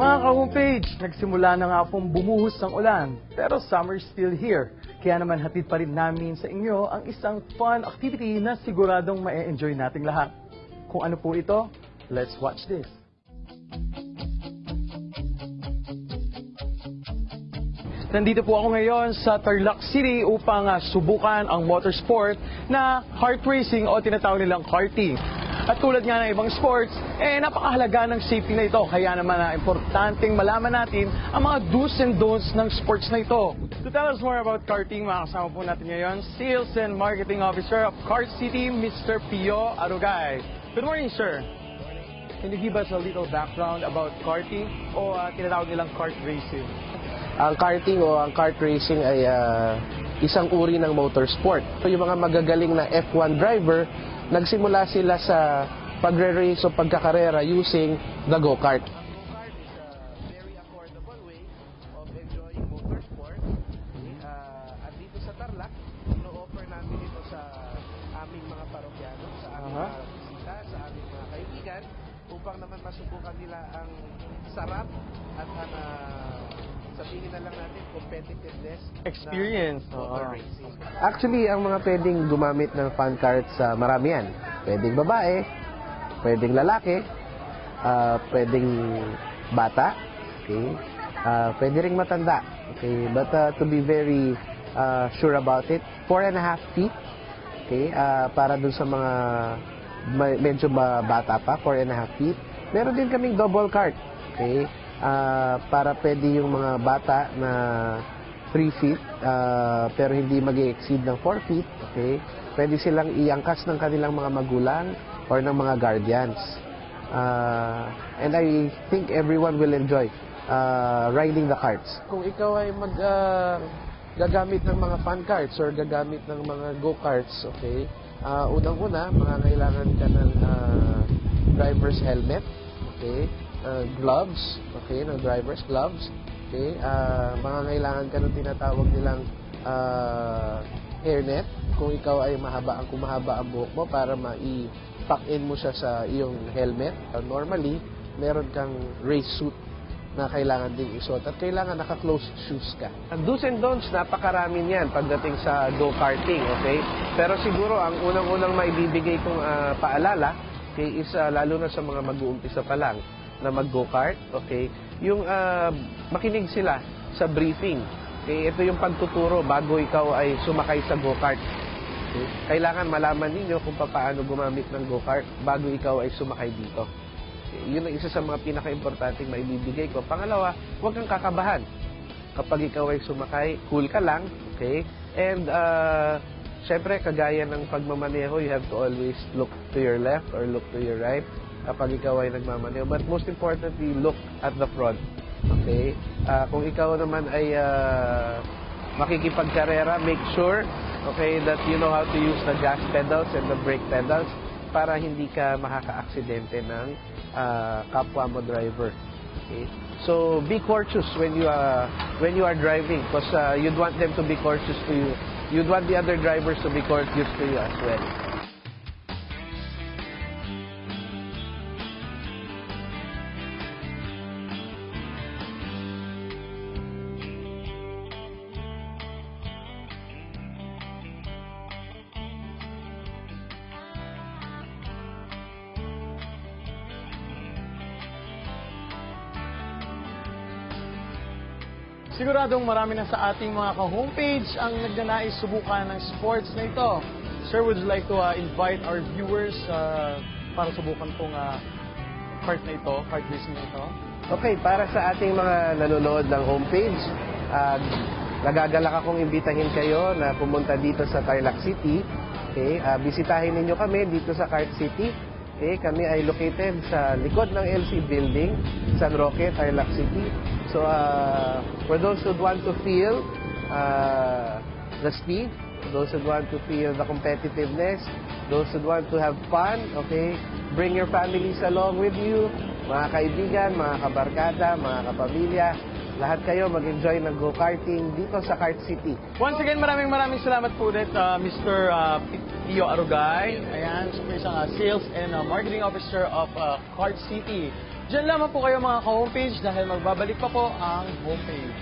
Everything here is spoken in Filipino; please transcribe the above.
Mga ka-homepage, nagsimula na nga pong bumuhos ng ulan, pero summer's still here. Kaya naman hatid pa rin namin sa inyo ang isang fun activity na siguradong ma-enjoy nating lahat. Kung ano po ito, let's watch this. Nandito po ako ngayon sa Tarlac City upang subukan ang motorsport na kart racing o tinatawag nilang karting. At tulad nga ng ibang sports, napakahalaga ng safety na ito. Kaya naman importanteng malaman natin ang mga do's and don'ts ng sports na ito. To tell us more about karting, makakasama po natin ngayon, Sales and Marketing Officer of Kart City, Mr. Pio Arugay. Good morning, sir. Can you give us a little background about karting o tinatawag nilang kart racing? Ang karting o ang kart racing ay isang uri ng motorsport. So, yung mga magagaling na F1 driver, nagsimula sila sa pagre-race o pagkakarera using the go-kart. Go-kart is a very affordable way of enjoying motorsport. At dito sa Tarlac, ino-offer namin ito sa aming mga parokyano, sa aming mga bisita, sa aming mga kaibigan, upang naman masubukan nila ang sarap at ang sabihin na lang natin, competitiveness experience motor racing. Actually, ang mga pwedeng gumamit ng fun carts, marami yan. Pwedeng babae, pwedeng lalaki, pwedeng bata, okay? Pwede ring matanda. Okay? But to be very sure about it, 4.5 feet, okay? Para dun sa mga medyo bata pa, 4.5 feet. Meron din kaming double cart, okay? Para pwede yung mga bata na 3 feet pero hindi mag-exceed ng 4 feet, okay? Pwede silang iangkas ng kanilang mga magulang or ng mga guardians. And I think everyone will enjoy riding the carts. Kung ikaw ay gagamit ng mga fun carts or gagamit ng mga go-karts, okay? Unang-una, mangangailangan ka ng driver's helmet, okay? Gloves, okay, ng driver's gloves, okay, mangangailangan ka ng tinatawag nilang hairnet kung ikaw ay kung mahaba ang buhok mo para mai-pack in mo siya sa iyong helmet. Normally, meron kang race suit na kailangan ding isuot at kailangan naka-closed shoes ka. Ang do's and don'ts, napakarami niyan pagdating sa go-karting, okay? Pero siguro ang unang-unang maibibigay kong paalala, okay, is lalo na sa mga mag-uumpisa pa lang na mag-go-kart, okay? Yung makinig sila sa briefing. Okay? Ito yung pagtuturo bago ikaw ay sumakay sa go-kart. Okay? Kailangan malaman ninyo kung paano gumamit ng go-kart bago ikaw ay sumakay dito. Okay? Yun ang isa sa mga pinaka-importanting maibibigay ko. Pangalawa, huwag kang kakabahan. Kapag ikaw ay sumakay, cool ka lang, okay? And syempre, kagaya ng pagmamaneho, you have to always look to your left or look to your right kapag ikaw ay nagmamaneho. But most importantly, look at the front. Okay? Kung ikaw naman ay makikipagkarera, make sure, okay, that you know how to use the gas pedals and the brake pedals para hindi ka makaka-aksidente ng kapwa mo driver. Okay? So, be cautious when you are driving because you'd want them to be cautious to you. You'd want the other drivers to be courteous to you as well. Siguradong marami na sa ating mga ka-homepage ang nagnanais subukan ng sports na ito. Sir, would you like to invite our viewers para subukan tong kart na ito, kart racing na ito? Okay, para sa ating mga nanonood ng homepage, nagagalak akong imbitahin kayo na pumunta dito sa Tarlac City. Okay, bisitahin ninyo kami dito sa Kart City. Okay, kami ay located sa likod ng LC Building, San Roque, Tarlac City. So, for those who want to feel the speed, those who want to feel the competitiveness, those who want to have fun, okay, bring your families along with you, mga kaibigan, mga kabarkada, mga kapamilya, lahat kayo mag-enjoy ng go-karting dito sa Kart City. Once again, maraming salamat po ulit, Mr. Pio Arugay. Ayan, isang Sales and Marketing Officer of Kart City. Diyan lamang po kayo mga ka-homepage dahil magbabalik pa po ang homepage.